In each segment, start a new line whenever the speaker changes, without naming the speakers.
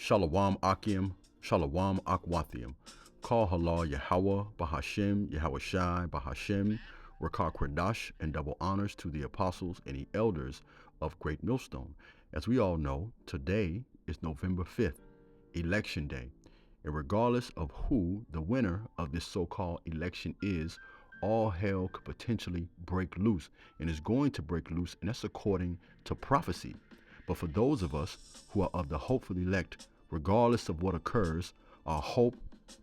Shalom Akim, Shalom Akwathium. Call Halal Yahweh, Bahashem, Yahweh Shai, Bahashem, Rakar Kwadash, and double honors to the apostles and the elders of Great Millstone. As we all know, today is November 5th, Election Day. And regardless of who the winner of this so-called election is, all hell could potentially break loose and is going to break loose, and that's according to prophecy. But for those of us who are of the hopeful elect, regardless of what occurs, our hope,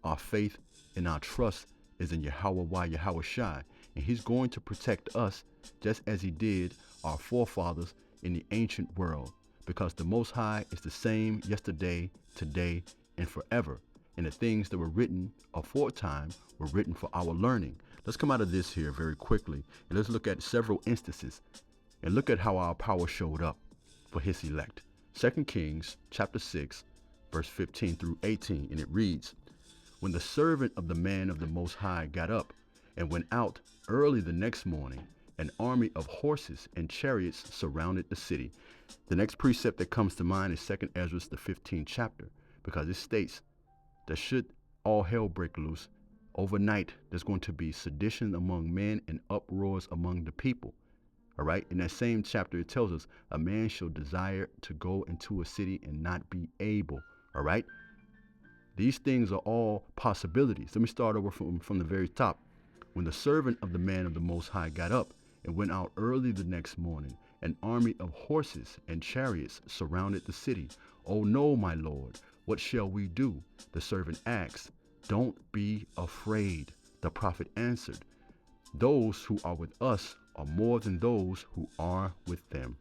our faith, and our trust is in Yahweh Yahweh Shai, and He's going to protect us just as He did our forefathers in the ancient world, because the Most High is the same yesterday, today, and forever. And the things that were written aforetime were written for our learning. Let's come out of this here very quickly, and let's look at several instances and look at how our power showed up for His elect. 2 Kings chapter 6, verse 15 through 18, and it reads, When the servant of the man of the Most High got up and went out early the next morning, an army of horses and chariots surrounded the city. The next precept that comes to mind is 2 Ezra, the 15th chapter, because it states that should all hell break loose, overnight there's going to be sedition among men and uproars among the people. All right. In that same chapter, it tells us a man shall desire to go into a city and not be able. All right. These things are all possibilities. Let me start over from the very top. When the servant of the man of the Most High got up and went out early the next morning, an army of horses and chariots surrounded the city. Oh no, my lord, what shall we do? The servant asked. Don't be afraid. The prophet answered, those who are with us are more than those who are with them.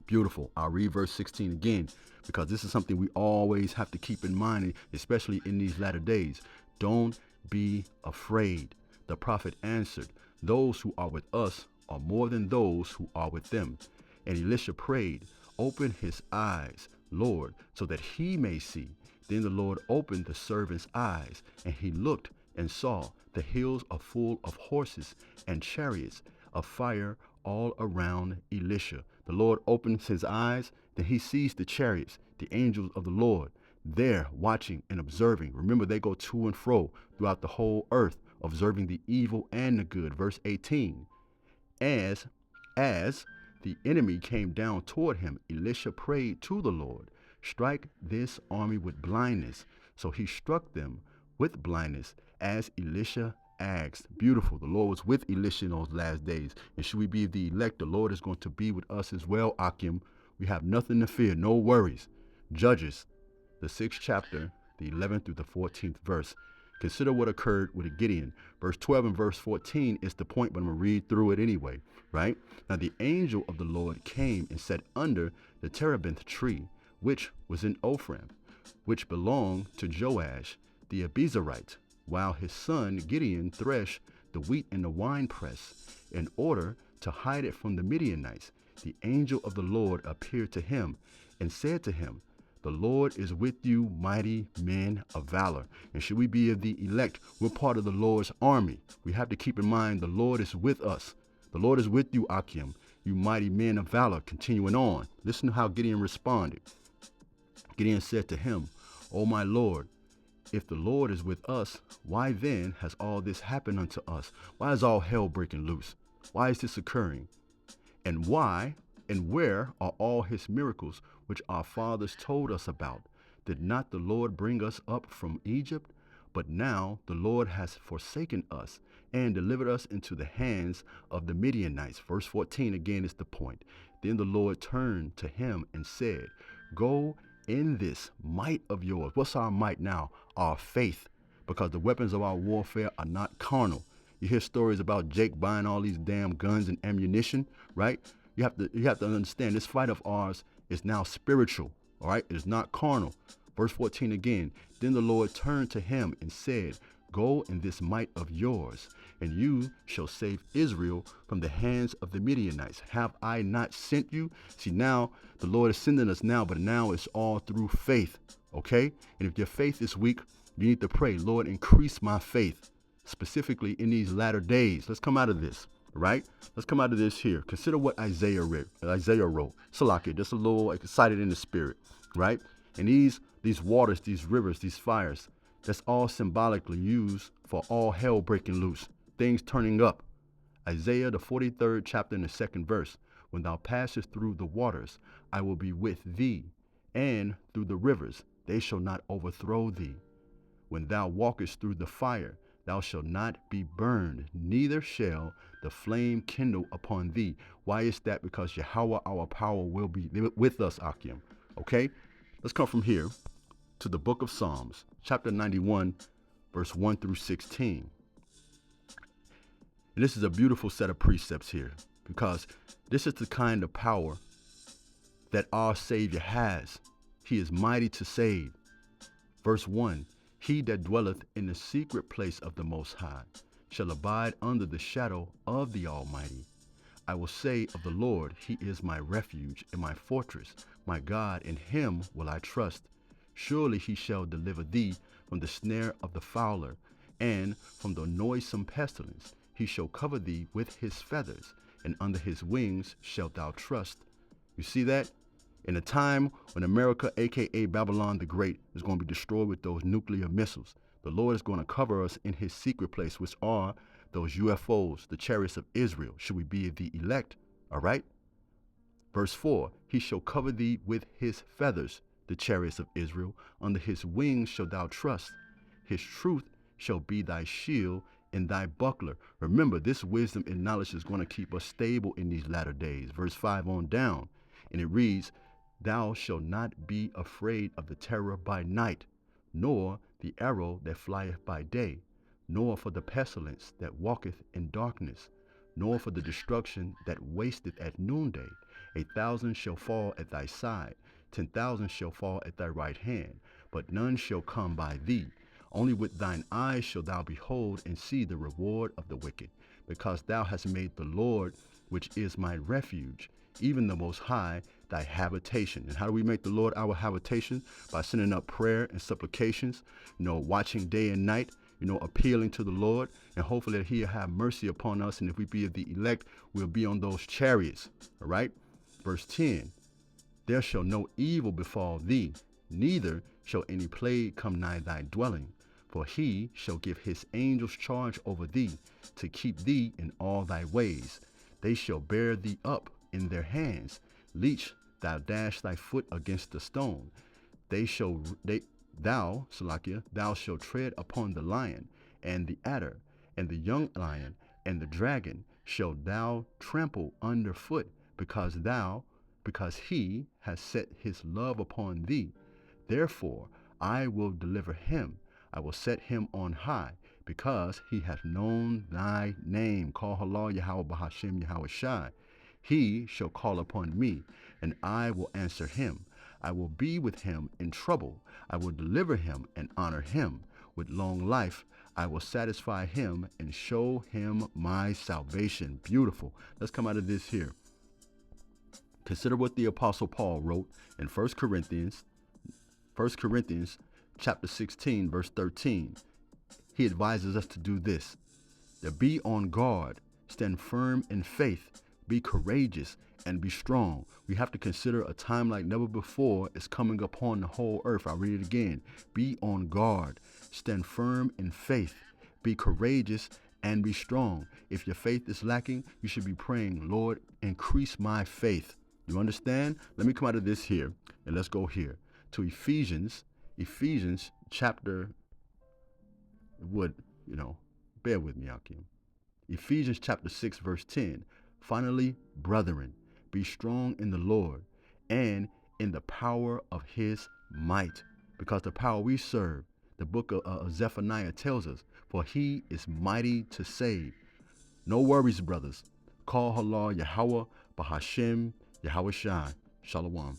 Beautiful. I'll read verse 16 again, because this is something we always have to keep in mind, especially in these latter days. Don't be afraid. The prophet answered, those who are with us are more than those who are with them. And Elisha prayed, open his eyes, Lord, so that he may see. Then the Lord opened the servant's eyes, and he looked and saw the hills are full of horses and chariots of fire all around Elisha. The Lord opens his eyes, then he sees the chariots, the angels of the Lord, there watching and observing. Remember, they go to and fro throughout the whole earth, observing the evil and the good. Verse 18, as the enemy came down toward him, Elisha prayed to the Lord, strike this army with blindness. So he struck them with blindness as Elisha asked. Beautiful. The Lord was with Elisha in those last days. And should we be the elect, the Lord is going to be with us as well, Akim. We have nothing to fear, no worries. Judges, the 6th chapter, the 11th through the 14th verse. Consider what occurred with Gideon. Verse 12 and verse 14 is the point, but I'm going to read through it anyway, right? Now the angel of the Lord came and sat under the terebinth tree, which was in Ophrah, which belonged to Joash the Abiezrite, while his son Gideon threshed the wheat in the winepress in order to hide it from the Midianites. The angel of the Lord appeared to him and said to him, the Lord is with you, mighty men of valor. And should we be of the elect, we're part of the Lord's army. We have to keep in mind the Lord is with us. The Lord is with you, Akim, you mighty men of valor. Continuing on, listen to how Gideon responded. Gideon said to him, O my Lord, if the Lord is with us, why then has all this happened unto us? Why is all hell breaking loose? Why is this occurring? And why and where are all his miracles which our fathers told us about? Did not the Lord bring us up from Egypt? But now the Lord has forsaken us and delivered us into the hands of the Midianites. Verse 14 again is the point. Then the Lord turned to him and said, go in this might of yours. What's our might now? Our faith, because the weapons of our warfare are not carnal. You hear stories about Jake buying all these damn guns and ammunition, right? You have to understand this fight of ours is now spiritual, all right? It is not carnal. Verse 14 again, then the Lord turned to him and said, go in this might of yours, and you shall save Israel from the hands of the Midianites. Have I not sent you? See, now the Lord is sending us now, but now it's all through faith, okay? And if your faith is weak, you need to pray, Lord, increase my faith, specifically in these latter days. Let's come out of this, right? Let's come out of this here. Consider what Isaiah wrote. Salakia, just a little excited in the spirit, right? And these waters, these rivers, these fires, that's all symbolically used for all hell breaking loose, things turning up. Isaiah, the 43rd chapter, in the 2nd verse. When thou passest through the waters, I will be with thee, and through the rivers, they shall not overthrow thee. When thou walkest through the fire, thou shalt not be burned, neither shall the flame kindle upon thee. Why is that? Because Yahweh, our power, will be with us, Akim. Okay? Let's come from here to the book of Psalms, chapter 91, verse 1 through 16. And this is a beautiful set of precepts here, because this is the kind of power that our Savior has. He is mighty to save. Verse 1, he that dwelleth in the secret place of the Most High shall abide under the shadow of the Almighty. I will say of the Lord, he is my refuge and my fortress, my God, in him will I trust. Surely he shall deliver thee from the snare of the fowler, and from the noisome pestilence. He shall cover thee with his feathers, and under his wings shalt thou trust. You see that? In a time when America, aka Babylon the Great, is going to be destroyed with those nuclear missiles, the Lord is going to cover us in his secret place, which are those UFOs, the chariots of Israel, should we be the elect. All right? Verse 4, he shall cover thee with his feathers, the chariots of Israel. Under his wings shalt thou trust. His truth shall be thy shield and thy buckler. Remember, this wisdom and knowledge is going to keep us stable in these latter days. Verse 5 on down, and it reads, thou shalt not be afraid of the terror by night, nor the arrow that flieth by day, nor for the pestilence that walketh in darkness, nor for the destruction that wasteth at noonday. 1,000 shall fall at thy side, 10,000 shall fall at thy right hand, but none shall come by thee. Only with thine eyes shalt thou behold and see the reward of the wicked, because thou hast made the Lord, which is my refuge, even the Most High, thy habitation. And how do we make the Lord our habitation? By sending up prayer and supplications, watching day and night, appealing to the Lord, and hopefully that he'll have mercy upon us. And if we be of the elect, we'll be on those chariots. All right? Verse 10, there shall no evil befall thee, neither shall any plague come nigh thy dwelling. For he shall give his angels charge over thee, to keep thee in all thy ways. They shall bear thee up in their hands, lest thou dash thy foot against the stone. Thou shalt tread upon the lion, and the adder, and the young lion, and the dragon shalt thou trample under foot, because he has set his love upon thee. Therefore I will deliver him. I will set him on high, because he hath known thy name. Call Halal Yahweh Bahashem Yahweh Shai. He shall call upon me, and I will answer him. I will be with him in trouble. I will deliver him and honor him. With long life I will satisfy him and show him my salvation. Beautiful. Let's come out of this here. Consider what the Apostle Paul wrote in 1 Corinthians chapter 16, verse 13. He advises us to do this: to be on guard, stand firm in faith, be courageous, and be strong. We have to consider a time like never before is coming upon the whole earth. I'll read it again. Be on guard, stand firm in faith, be courageous, and be strong. If your faith is lacking, you should be praying, Lord, increase my faith. You understand? Let me come out of this here, and let's go here to Ephesians chapter, bear with me, Akim. Ephesians chapter 6, verse 10. Finally, brethren, be strong in the Lord and in the power of his might. Because the power we serve, the book of Zephaniah tells us, for he is mighty to save. No worries, brothers. Call Halal Yahweh Bahashem Yahweh Shai. Shalom.